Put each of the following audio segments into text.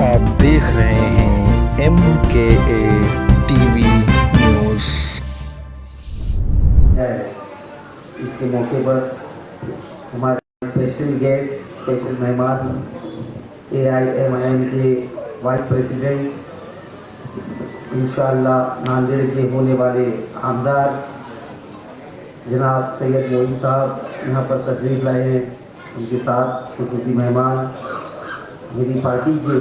आप देख रहे हैं MKA टीवी न्यूज़। इसके मौके पर हमारे स्पेशल गेस्ट, स्पेशल मेहमान AIMIM के वाइस प्रेसिडेंट, इंशाअल्लाह नांदेड़ के होने वाले आमदार जनाब सैयद मोइन साहब यहाँ पर तशरीफ़ लाए हैं। उनके साथ खुसूसी मेहमान मेरी पार्टी के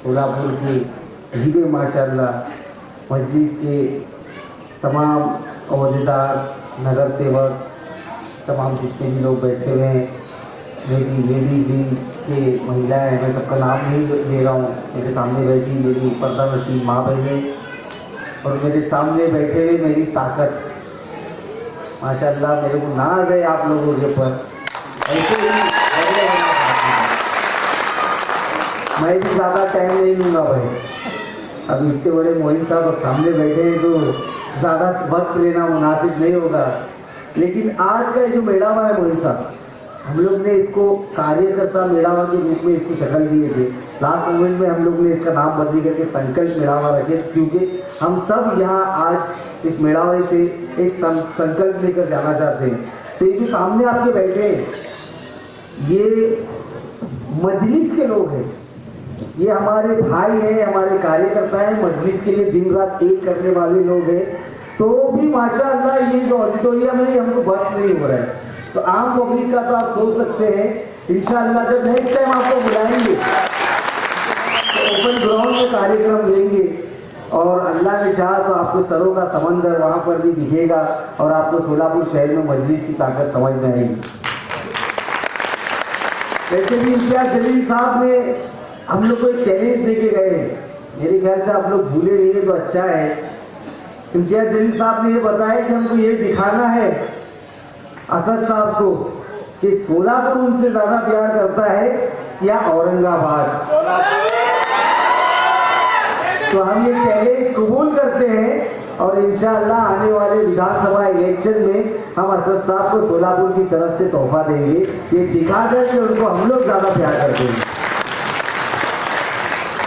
सोलापुर के हीरे माशाअल्लाह मजलिस के तमाम अहदेदार, नगर सेवक, तमाम जितने भी लोग बैठे हुए हैं, मेरी लेडी विंग के महिलाएं, मैं सबका नाम नहीं ले रहा हूँ। मेरे सामने बैठी मेरी पर्दा नशीन माँ बहनें और मेरे सामने बैठे हुए मेरी ताकत, माशाअल्लाह मेरे को नाज है आप लोगों के ऊपर। ऐसे ही मैं भी ज़्यादा टाइम नहीं लूँगा भाई। अब इतने बड़े मोइन साहब सामने बैठे हैं तो ज़्यादा वक्त लेना मुनासिब नहीं होगा। लेकिन आज का जो मेड़ावा है मोइन साहब, हम लोग ने इसको कार्यकर्ता मेड़ावा के रूप में इसको शक्ल दिए थे। लास्ट मोमेंट में हम लोग ने इसका नाम बदली करके संकल्प मेड़ावा रखे, क्योंकि हम सब यहाँ आज इस मेड़ावे से एक संकल्प लेकर जाना चाहते हैं। तो ये जो सामने आपके बैठे हैं ये मजलिस के लोग हैं, ये हमारे भाई हैं, हमारे कार्यकर्ता हैं, मजलिस के लिए दिन रात एक करने वाले लोग हैं। तो भी माशाअल्लाह ये जो ऑडिटोरियम है हमको बस नहीं हो रहा है। तो आम पब्लिक का तो आप सोच सकते हैं, इंशाअल्लाह जब नेक्स्ट टाइम आपको बुलाएंगे तो ओपन ग्राउंड में कार्यक्रम लेंगे और अल्लाह ने चाहा तो आपको सरों का समंदर वहाँ पर भी दिखेगा और आपको सोलापुर शहर में मजलिस की ताकत समझ में आएगी। वैसे भी इम्तियाज जलील साहब ने हम लोग को एक चैलेंज देके गए, मेरे ख्याल से आप लोग भूले नहीं है तो अच्छा है। इम्तियाज जलील साहब ने ये बताया कि हमको ये दिखाना है असद साहब को कि सोलापुर उनसे ज्यादा प्यार करता है या औरंगाबाद। तो हम ये चैलेंज कबूल करते हैं और इंशाअल्लाह आने वाले विधानसभा इलेक्शन में हम असद साहब को सोलापुर की तरफ से तोहफा देंगे, ये दिखाकर कि उनको हम लोग ज्यादा प्यार करते हैं।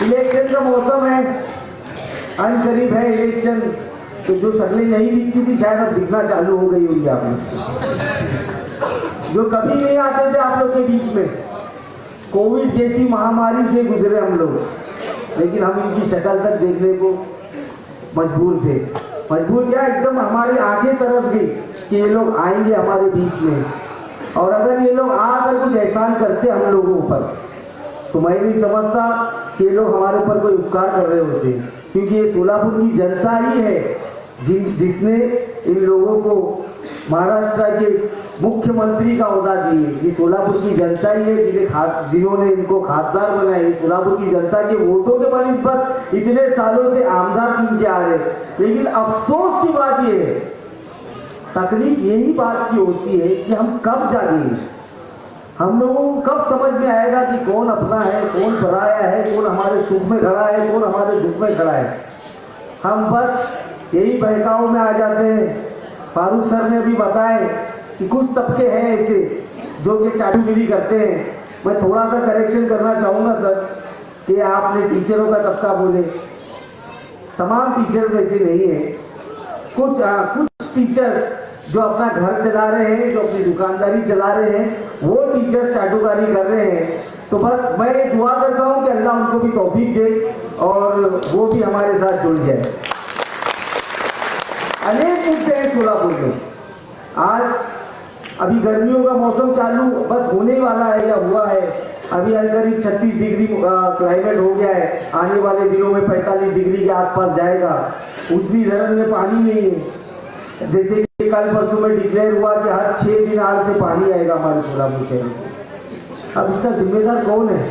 इलेक्शन का मौसम है, अन करीब है इलेक्शन, तो जो शक्लें नहीं दिखती थी शायद अब दिखना चालू हो गई होगी आप जो कभी नहीं आते थे आप लोग के बीच में। कोविड जैसी महामारी से गुजरे हम लोग, लेकिन हम इनकी शक्ल तक देखने को मजबूर थे। मजबूर क्या, एकदम हमारे आगे तरफ गई कि ये लोग आएंगे हमारे बीच में, और अगर ये लोग आकर कुछ एहसान करते हम लोगों पर तो मैं नहीं समझता कि ये लोग हमारे ऊपर कोई उपकार कर रहे होते, क्योंकि ये सोलापुर की जनता ही है जिसने इन लोगों को महाराष्ट्र के मुख्यमंत्री का ओहदा दिए। ये सोलापुर की जनता ही है जिन्होंने इनको खासदार बनाए। सोलापुर की जनता के वोटों के बनिस्बत इतने सालों से आमदार चुन के आ रहे। लेकिन अफसोस की बात ये है, तकलीफ यही बात की होती है कि हम कब जागेंगे, हम लोगों को कब समझ में आएगा कि कौन अपना है, कौन पराया है, कौन हमारे सुख में खड़ा है, कौन हमारे दुख में खड़ा है। हम बस यही बहकाव में आ जाते हैं। फारूक सर ने भी बताया कि कुछ तबके हैं ऐसे जो कि चाटुगिरी करते हैं। मैं थोड़ा सा करेक्शन करना चाहूँगा सर कि आपने टीचरों का तबका बोले, तमाम टीचर वैसे नहीं है। कुछ टीचर जो अपना घर चला रहे हैं, जो अपनी दुकानदारी चला रहे हैं, वो टीचर चाटुकारी कर रहे हैं। तो बस मैं दुआ करता हूँ कि अल्लाह उनको भी तौफीक दे और वो भी हमारे साथ जुड़ जाए। अनेक मुद्दे हैं सोलापुर में। आज अभी गर्मियों का मौसम चालू बस होने वाला है या हुआ है। अभी करीब 36 डिग्री क्लाइमेट हो गया है, आने वाले दिनों में 45 डिग्री के आसपास जाएगा। उतनी धरन में पानी नहीं है। जैसे कि कल परसों में डिक्लेयर हुआ कि हर 6 दिन आग से पानी आएगा हमारे सोलापुर शहर में। अब इसका जिम्मेदार कौन है?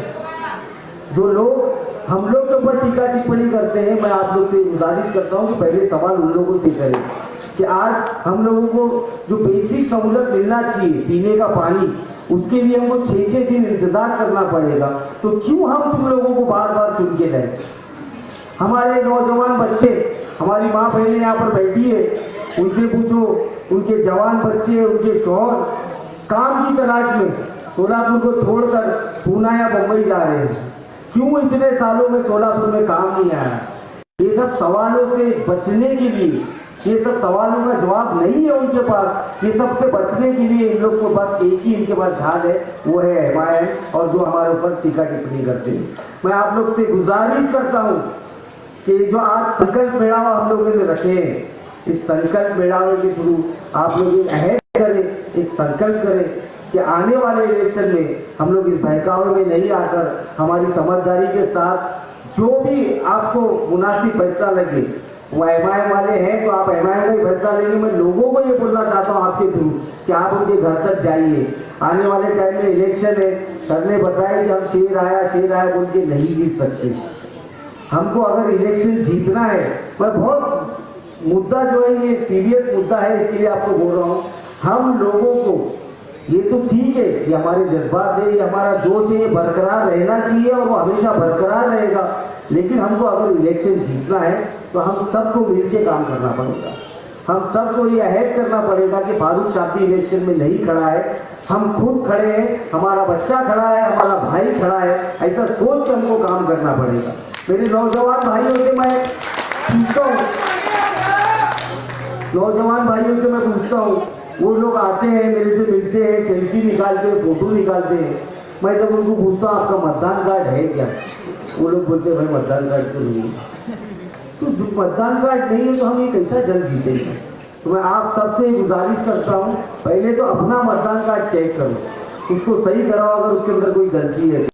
जो लोग हम लोग के ऊपर टीका टिप्पणी करते हैं, मैं आप लोग से गुजारिश करता हूँ कि पहले सवाल उन लोगों से करें कि आज हम लोगों को जो बेसिक सहूलत मिलना चाहिए, पीने का पानी, उसके लिए हमको 6-6 दिन इंतजार करना पड़ेगा। तो क्यों हम तुम लोगों को बार बार चुन के जाए? हमारे नौजवान बच्चे, हमारी माँ बहनें यहाँ पर बैठी है, उनसे पूछो, उनके जवान बच्चे, उनके शौहर काम की तलाश में सोलापुर को छोड़कर पूना या बम्बई जा रहे हैं। क्यों इतने सालों में सोलापुर में काम नहीं आया? ये सब सवालों से बचने के लिए, ये सब सवालों का जवाब नहीं है उनके पास। ये सब से बचने के लिए इन लोग को बस एक ही इनके पास झाल है, वो है MIM, और जो हमारे ऊपर टीका टिप्पणी करते हैं। मैं आप लोग से गुजारिश करता हूँ कि जो आज संकल्प मेड़ावा हम लोगों ने रखे हैं, इस संकल्प मेड़ावे के थ्रू आप लोग एक अहद करें, एक संकल्प करें कि आने वाले इलेक्शन में हम लोग इस बहकावे में नहीं आकर हमारी समझदारी के साथ जो भी आपको मुनासिब फैसला लगे, वो MIM वाले हैं तो आप MIM का ही फैसला लेंगे। मैं लोगों को ये बोलना चाहता हूँ आपके थ्रू कि आप उनके घर तक जाइए। आने वाले टाइम में इलेक्शन है, सर ने बताया कि हम शेर आया बोल के नहीं जीत सकते। हमको अगर इलेक्शन जीतना है, मैं बहुत मुद्दा जो है ये सीरियस मुद्दा है, इसके लिए आपको बोल रहा हूँ। हम लोगों को ये तो ठीक है, ये हमारे जज्बात है, ये हमारा जोश है, ये बरकरार रहना चाहिए और वो हमेशा बरकरार रहेगा। लेकिन हमको अगर इलेक्शन जीतना है तो हम सबको मिलकर काम करना पड़ेगा। हम सबको ये अहद करना पड़ेगा कि फारूक शाब्दी इलेक्शन में नहीं खड़ा है, हम खुद खड़े हैं, हमारा बच्चा खड़ा है, हमारा भाई खड़ा है, ऐसा सोच के हमको काम करना पड़ेगा। मेरे नौजवान भाइयों से मैं पूछता हूँ, नौजवान भाइयों से मैं पूछता हूँ, वो लोग आते हैं मेरे से मिलते हैं, सेल्फी निकालते हैं, फोटो निकालते हैं। मैं जब उनको पूछता हूँ आपका मतदान कार्ड है क्या, वो लोग बोलते हैं भाई मतदान कार्ड तो नहीं है। तो मतदान कार्ड नहीं है तो हम ये कैसा जंग जीतेंगे? तो मैं आप सबसे गुजारिश करता हूँ, पहले तो अपना मतदान कार्ड चेक करो, उसको सही कराओ अगर उसके अंदर कोई गलती है।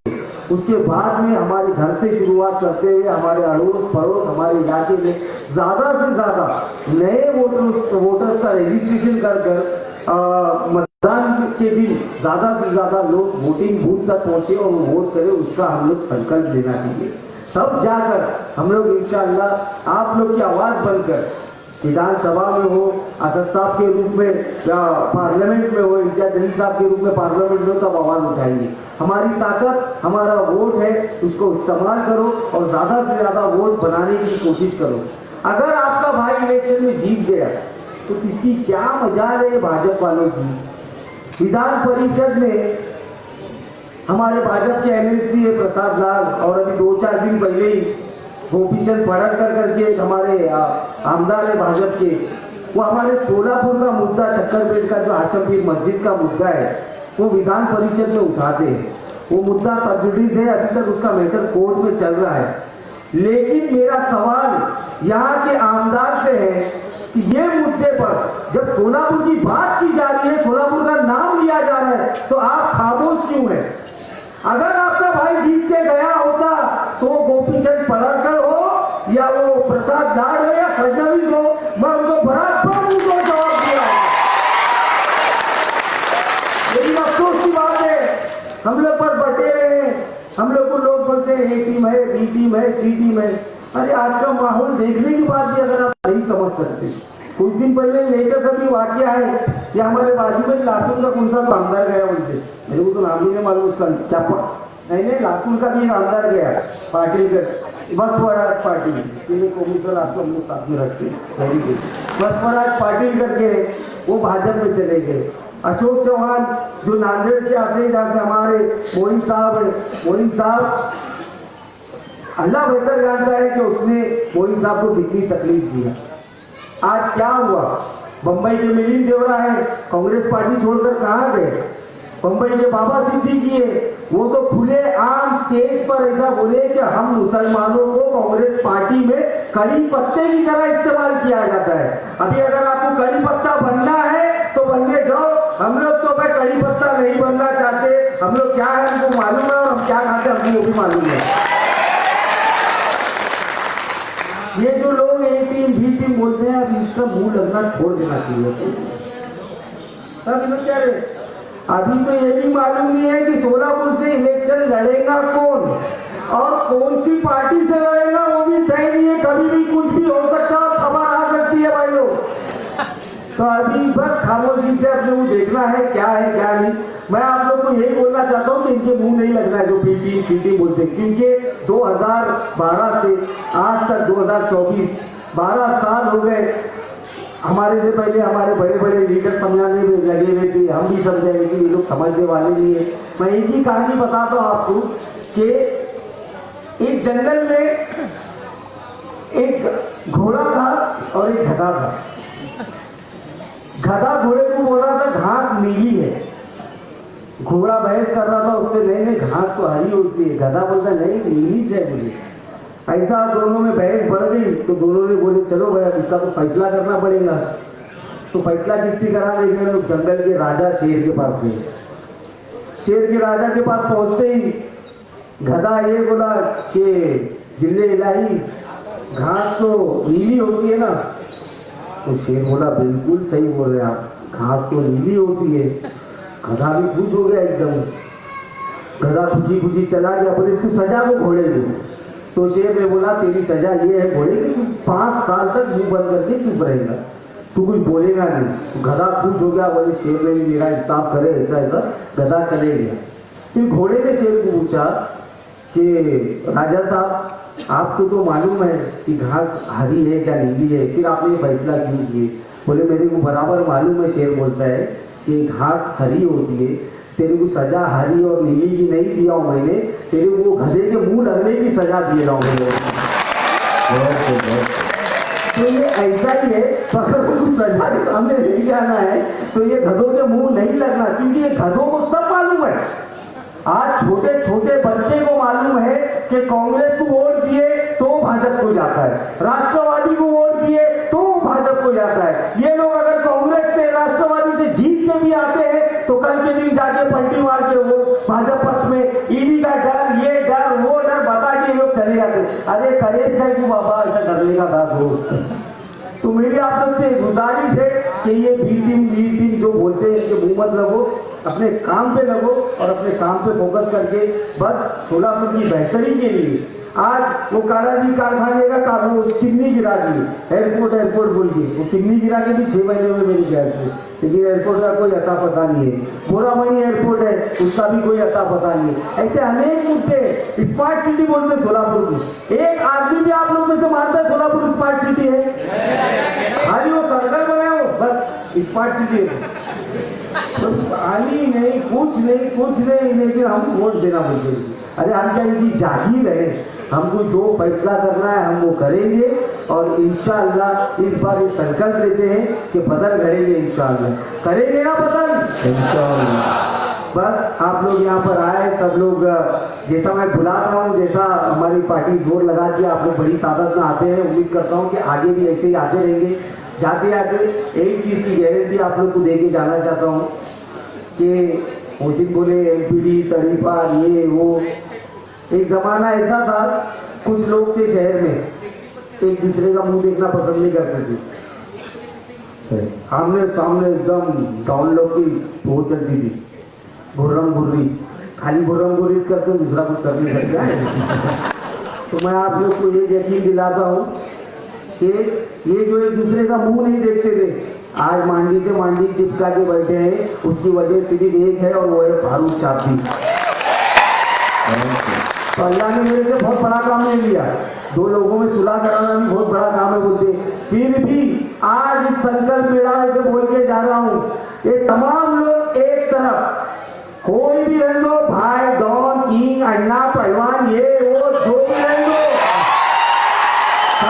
उसके बाद में हमारे घर से शुरुआत करते हुए हमारे अड़ोस पड़ोस हमारे इलाके में ज़्यादा से ज़्यादा नए वोटर्स का रजिस्ट्रेशन कर मतदान के दिन ज़्यादा से ज़्यादा लोग वोटिंग बूथ तक पहुँचे और वोट करें, उसका हम लोग संकल्प लेना चाहिए। तब जाकर हम लोग इंशाअल्लाह आप लोग की आवाज़ बनकर विधानसभा में हो, असद साहब के रूप में या पार्लियामेंट में हो, इम्तियाज जलील साहब के रूप में पार्लियामेंट में हो, तब आवाज़ उठाएंगे। हमारी ताकत हमारा वोट है, उसको इस्तेमाल करो और ज़्यादा से ज़्यादा वोट बनाने की कोशिश करो। अगर आपका भाई इलेक्शन में जीत गया तो इसकी क्या मजाल है भाजपा वालों की? विधान परिषद में हमारे भाजपा के MLC है प्रसाद लाल, और अभी 2-4 दिन पहले ही गोपीचंद पड़कर करके एक हमारे आमदार है भाजपा के, वो हमारे सोलापुर का मुद्दा, शक्करपेट का जो आशमपीर मस्जिद का मुद्दा है, वो विधान परिषद में उठाते हैं। वो मुद्दा सब्सिडीज है, अभी तक उसका मैटर कोर्ट में चल रहा है। लेकिन मेरा सवाल यहाँ के आमदार से है कि ये मुद्दे पर जब सोलापुर की बात की जा रही है, सोलापुर का नाम लिया जा रहा है, तो आप खामोश क्यों है? अगर आपका भाई जीत के गया होता तो वो गोपीचंद पड़कर हो या वो प्रसाद लाड हो या फडणवीस हो, मैं उनको बराबर उनको जवाब दिया। लेकिन अफसोस की बात है, हम लोग पर बटे हैं, हम लोग को लोग बोलते हैं A टीम है, B टीम है, C टीम है। अरे आज का माहौल देखने की बात भी अगर आप नहीं समझ सकते, कुछ दिन पहले लेटेस्ट अभी वाकया है कि हमारे बाजू में लातूर का कौन सा तो आमदार गया, उनसे मेरे को तो नाम भी नहीं मालूम उसका, क्या नहीं लातूर का भी आमदार गया पाटिल का, बस स्वराज पाटिल, कौमी आपको हम लोग साथ में रखते हैं, बस स्वराज पाटिल करके वो भाजपा में चले गए। अशोक चौहान जो नांदेड़ से आते हैं, जहाँ से हमारे मोइन साहब है, मोइन साहब अल्लाह बेहतर जानता है कि उसने मोइन साहब को कितनी तकलीफ दी। आज क्या हुआ? बंबई के मिलिंद देवरा है, कांग्रेस पार्टी छोड़कर कहाँ गए? बंबई के बाबा सिद्दीकी है, वो तो खुले आम स्टेज पर ऐसा बोले कि हम मुसलमानों को कांग्रेस पार्टी में कड़ी पत्ते की तरह इस्तेमाल किया जाता है। अभी अगर आपको कड़ी पत्ता बनना है तो बनने जाओ, हम लोग तो भाई कड़ी पत्ता नहीं बनना चाहते। हम लोग क्या है हमको मालूम है, और हम क्या खाते हमको वो भी मालूम है। ये जो लोग A टीम B टीम बोलते हैं, अब इसका मुंह लगना छोड़ देना चाहिए। सब क्या रे, अभी तो ये भी मालूम नहीं है कि सोलापुर से इलेक्शन लड़ेगा कौन और कौन सी पार्टी से लड़ेगा, वो भी तय नहीं है। कभी भी कुछ भी हो सकता है, खबर आ सकती है भाई लोग। तो अभी बस खामोशी से अपने वो देखना है क्या है क्या नहीं। मैं आप लोग को यही बोलना चाहता हूँ कि इनके मुंह नहीं लगना है जो B टीम C टीम बोलते हैं, क्योंकि 2012 से आज तक 2024 12 साल हो गए। हमारे से पहले हमारे बड़े बड़े लीडर समझाने में लगे हुए थे, हम भी समझाएंगे कि ये लोग समझने वाले नहीं है। मैं एक ही कहानी बताता हूँ आपको कि एक जंगल में एक घोड़ा था और एक गधा था। गधा घोड़े को बोल रहा था घास नीली है। घोड़ा बहस कर रहा था उससे, नहीं नहीं घास तो हरी होती है। गधा बोलता नहीं नीली चाहिए मुझे। ऐसा दोनों में बहस बढ़ गई तो दोनों ने बोले चलो भाई अब इसका तो फैसला करना पड़ेगा। तो फैसला किससे करा देखने लोग जंगल के राजा शेर के पास गए। शेर के राजा के पास पहुंचते ही गधा ये बोला कि जिले इलाही घास तो नीली होती है ना। तो शेर बोला बिल्कुल सही बोल रहे आप, घास तो नीली होती है। गधा भी खुश हो गया एकदम। गधा खुशी खुशी चला गया, बोले इसको सजा को घोड़े दो। तो शेर ने बोला तेरी सजा ये है घोड़े कि तू 5 साल तक मुंह बंद करके चुप रहेगा, तू कुछ बोलेगा नहीं। तो गधा खुश हो गया, बोले शेर ने भी मेरा इंसाफ करे, ऐसा ऐसा। गधा चले गया। फिर घोड़े ने शेर को पूछा कि राजा साहब आपको तो मालूम है कि घास हरी है क्या नीली है, फिर आपने ये फैसला क्यों किए? बोले मेरे को बराबर मालूम है। शेर बोलता है कि घास हरी होती है, तेरे को सजा हरी और नीली की नहीं दिया हूँ मैंने, तेरे को गधे के मुंह लगने की सजा दिए रहा हूँ। तो ये ऐसा ही है, तो अगर उनको सजा के सामने लेके आना है तो ये गधों के मुंह नहीं लगना, क्योंकि ये गधों को सब मालूम है। आज छोटे छोटे बच्चे को मालूम है कि कांग्रेस को वोट दिए तो भाजपा को जाता है, राष्ट्रवादी को वोट दिए तो भाजपा को जाता है। ये लोग अगर कांग्रेस से राष्ट्रवादी से जीत के भी आते हैं तो कल के दिन जाके पलटी मार के वो भाजपा पक्ष में ईडी का डर, ये डर, वो डर बता के लोग चले जाते। अरे करेश है कि बाबा ऐसा करने का था दोस्त। तो मेरी आप लोग से गुजारिश है कि ये मीटिंग जो बोलते हैं कि मुंह मत लगो, अपने काम पे लगो और अपने काम पे फोकस करके बस सोलापुर की बेहतरी के लिए। आज वो काड़ाजी कारखाने का वो चिमनी गिरा दी, एयरपोर्ट बोल के वो चिमनी गिरा के भी 6 महीने में मेरी ख्याल से, लेकिन एयरपोर्ट का कोई अता पता नहीं है। बोरामणी एयरपोर्ट है, उसका भी कोई अता पता नहीं है। ऐसे अनेक मुद्दे, स्मार्ट सिटी बोलते हैं सोलापुर की। एक आदमी भी आप लोग में से मानता है सोलापुर स्मार्ट सिटी है? खाली वो सर्कल बनाओ बस स्मार्ट सिटी है, पानी नहीं, कुछ नहीं, लेकिन हम वोट देना बोलते हैं। अरे हम क्या इनकी जागीर है, हमको जो फैसला करना है हम वो करेंगे और इंशाअल्लाह इस बार ये संकल्प लेते हैं कि बदल करेंगे, इंशाअल्लाह करेंगे ना बदल इंशाअल्लाह। बस आप लोग यहाँ पर आए सब लोग, जैसा मैं बुला रहा हूँ, जैसा हमारी पार्टी जोर लगा दिया, आप लोग बड़ी तादाद में आते हैं। उम्मीद करता हूँ कि आगे भी ऐसे ही आते रहेंगे। जाते आते एक चीज़ की गारंटी आप लोग को दे के जाना चाहता हूँ कि मोहसिन बोले एलपीडी तरीफा ये वो, एक ज़माना ऐसा था कुछ लोग थे शहर में एक दूसरे का मुंह देखना पसंद नहीं करते थे। आमने सामने एकदम डाउन लोग की वो चलती थी, गुर्रम गुर्री, खाली गुर्रम गुर्री करते दूसरा कुछ कर नहीं सकता है। तो मैं आप लोग को ये यकीन दिलाता हूँ कि ये जो एक दूसरे का मुंह नहीं देखते थे, आज मांडी से मांडी चिपका के बैठे हैं, उसकी वजह सिर्फ एक है और वो है फारूक चापी। तो अल्लाह ने मेरे से बहुत बड़ा काम नहीं लिया, 2 लोगों में सुलह कराना भी बहुत बड़ा काम है बोलते, फिर भी आज इस संकल्प मेरा से बोल के जा रहा हूँ, ये तमाम